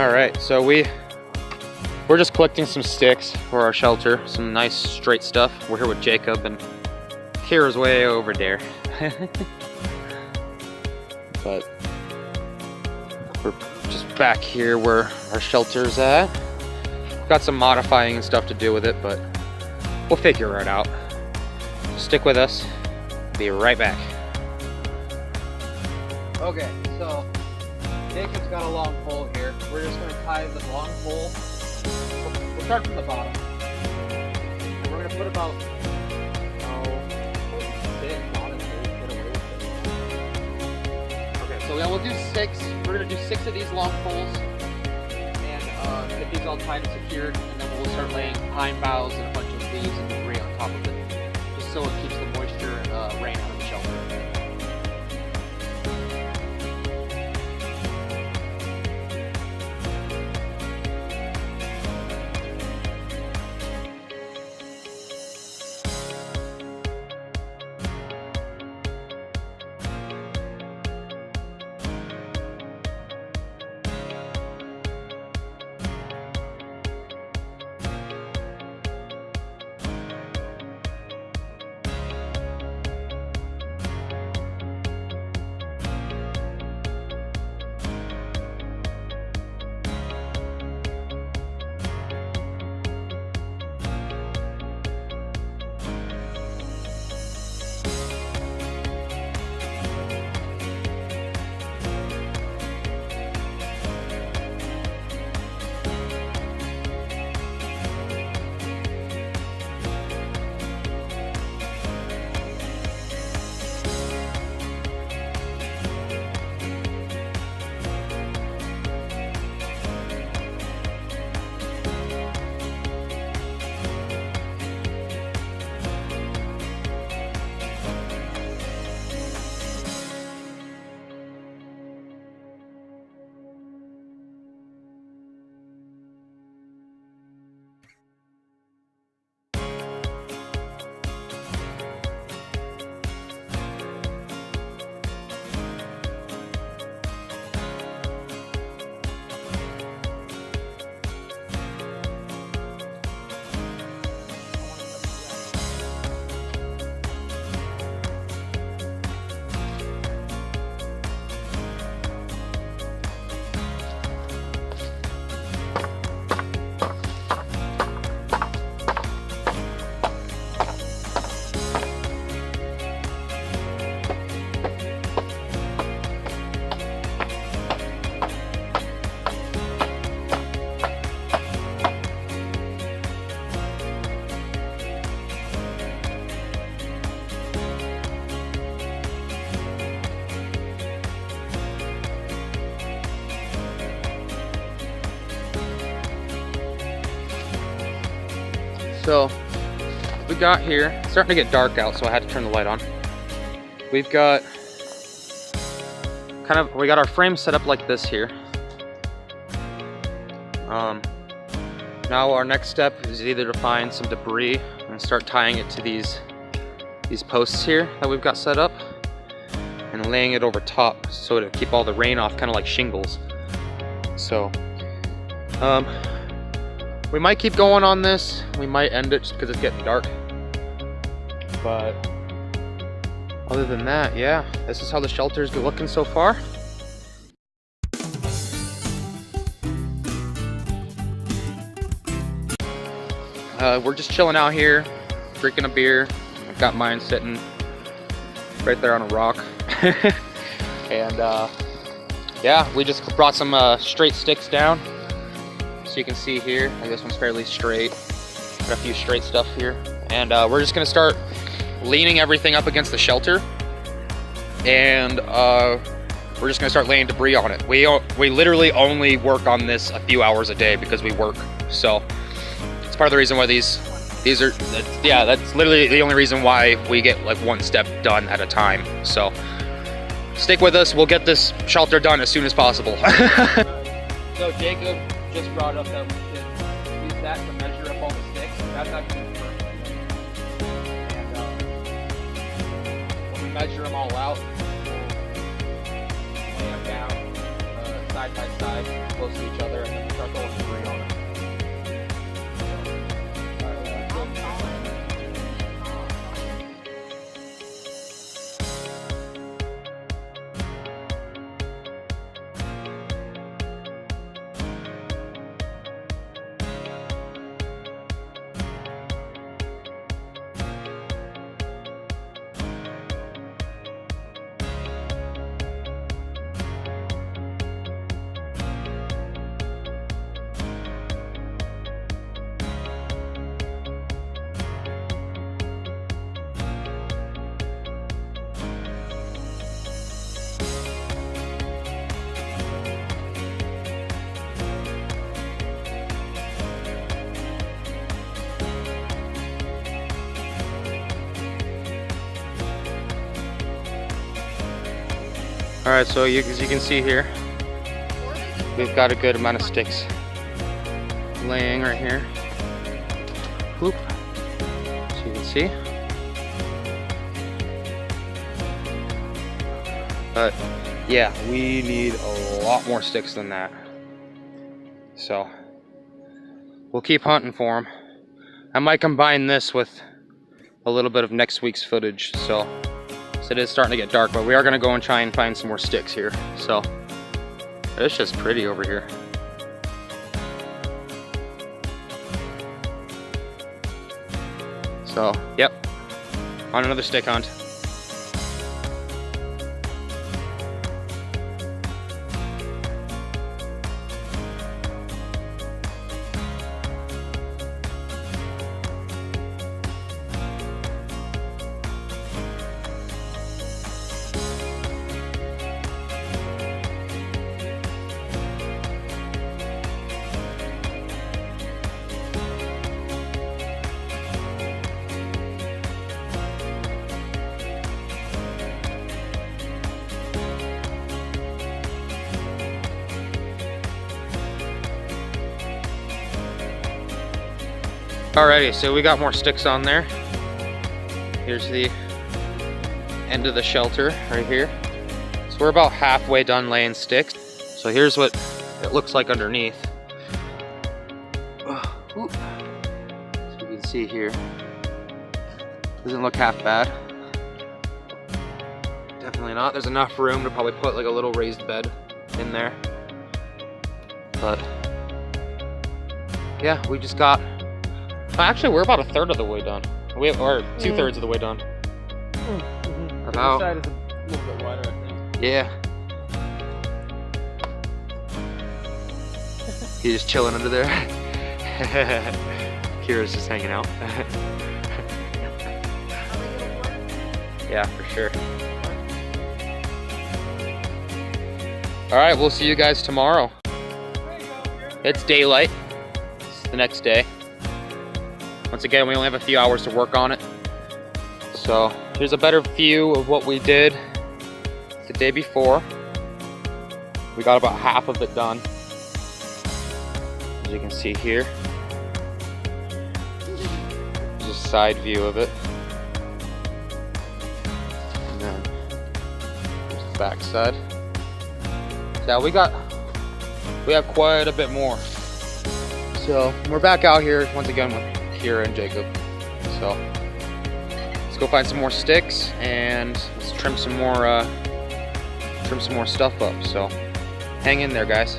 Alright, so we're just collecting some sticks for our shelter, some nice straight stuff. We're here with Jacob, and Kira's way over there. But we're just back here where our shelter's at. Got some modifying and stuff to do with it, but we'll figure it out. Stick with us. Be right back. Okay, so Jacob's got a long pole here. We're just going to tie the long pole. We'll start from the bottom. We're going to put about, okay, so we'll do 6. We're going to do 6 of these long poles and get these all tied and secured, and then we'll start laying pine boughs and a bunch of leaves and debris on top of it, just so it keeps the moisture and rain out of the shelter. So we got here, it's starting to get dark out, so I had to turn the light on. We've got we got our frame set up like this here. Now our next step is either to find some debris and start tying it to these posts here that we've got set up, and laying it over top so to keep all the rain off, kind of like shingles. So we might keep going on this. We might end it just because it's getting dark. But other than that, yeah, this is how the shelter's looking so far. We're just chilling out here, drinking a beer. I've got mine sitting right there on a rock. And yeah, we just brought some straight sticks down. So you can see here, this one's fairly straight. Got a few straight stuff here. And we're just gonna start leaning everything up against the shelter. And we're just gonna start laying debris on it. We literally only work on this a few hours a day because we work. So it's part of the reason why these are, yeah, that's literally the only reason why we get like one step done at a time. So stick with us, we'll get this shelter done as soon as possible. So Jacob just brought up that we should use that to measure up all the sticks. That's actually perfect. And when we measure them all out, we'll lay them down side by side, close to each other, and then we start going 3 on it. Alright, so as you can see here, we've got a good amount of sticks laying right here. Whoop. So you can see. But yeah, we need a lot more sticks than that. So we'll keep hunting for them. I might combine this with a little bit of next week's footage. So it is starting to get dark, but we are going to go and try and find some more sticks here. So it's just pretty over here. So yep, on another stick hunt. Alrighty, so we got more sticks on there. Here's the end of the shelter right here. So we're about halfway done laying sticks. So here's what it looks like underneath. So you can see here, doesn't look half bad. Definitely not. There's enough room to probably put like a little raised bed in there. But yeah, we just got, actually we're about a third of the way done. Or 2/3 of the way done. About. The side is a little bit wider, I think. Yeah. He's just chilling under there. Kira's just hanging out. Yeah, for sure. Alright, we'll see you guys tomorrow. It's daylight. It's the next day. Once again, we only have a few hours to work on it. So here's a better view of what we did the day before. We got about half of it done, as you can see here. Just a side view of it. And then there's the back side. So we have quite a bit more. So we're back out here once again with Kira and Jacob. So let's go find some more sticks and let's trim some more stuff up. So hang in there, guys.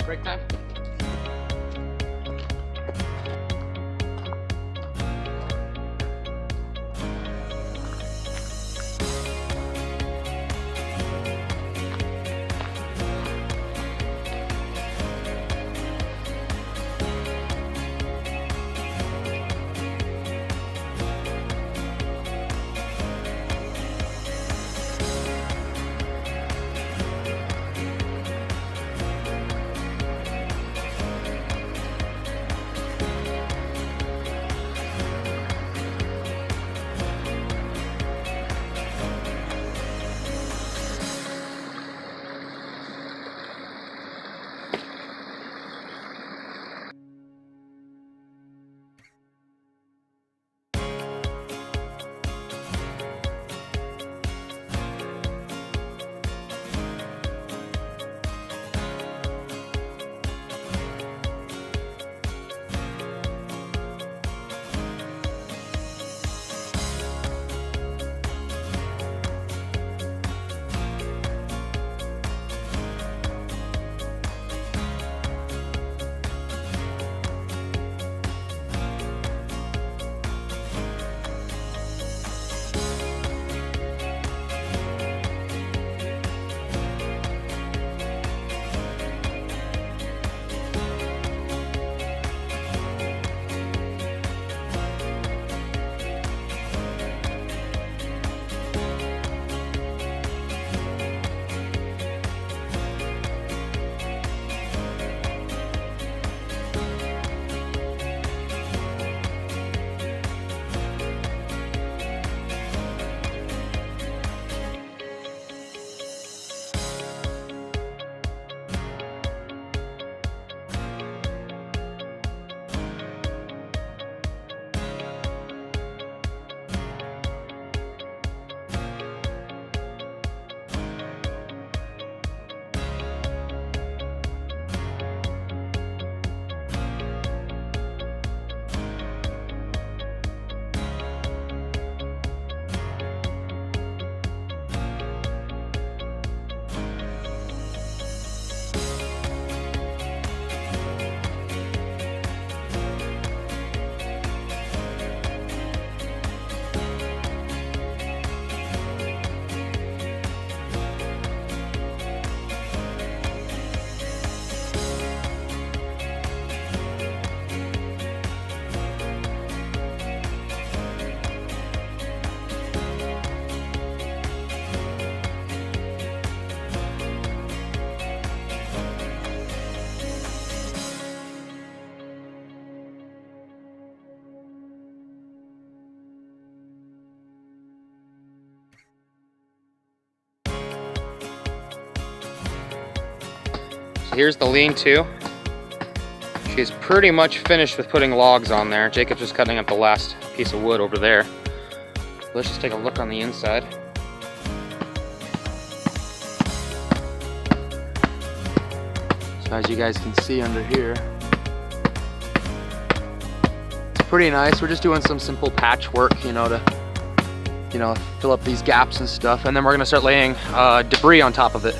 Break time. here's the lean-to. She's pretty much finished with putting logs on there. Jacob's just cutting up the last piece of wood over there. Let's just take a look on the inside. So as you guys can see under here, it's pretty nice. We're just doing some simple patchwork, you know, to fill up these gaps and stuff. And then we're gonna start laying debris on top of it.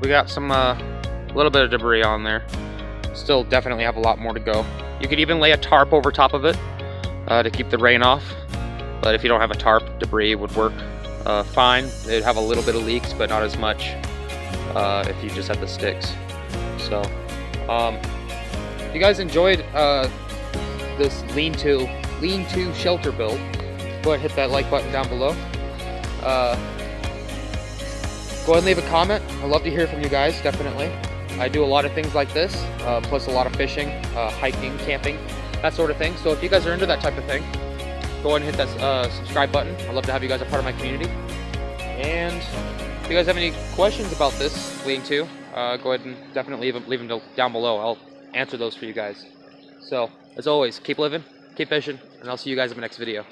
We got some little bit of debris on there. Still definitely have a lot more to go. You could even lay a tarp over top of it to keep the rain off. But if you don't have a tarp, debris would work fine. It'd have a little bit of leaks, but not as much if you just had the sticks. So, if you guys enjoyed this lean-to shelter build, go ahead and hit that like button down below. Go ahead and leave a comment. I'd love to hear from you guys, definitely. I do a lot of things like this, plus a lot of fishing, hiking, camping, that sort of thing. So if you guys are into that type of thing, go ahead and hit that subscribe button. I'd love to have you guys a part of my community. And if you guys have any questions about this lean-to, go ahead and definitely leave them down below. I'll answer those for you guys. So, as always, keep living, keep fishing, and I'll see you guys in the next video.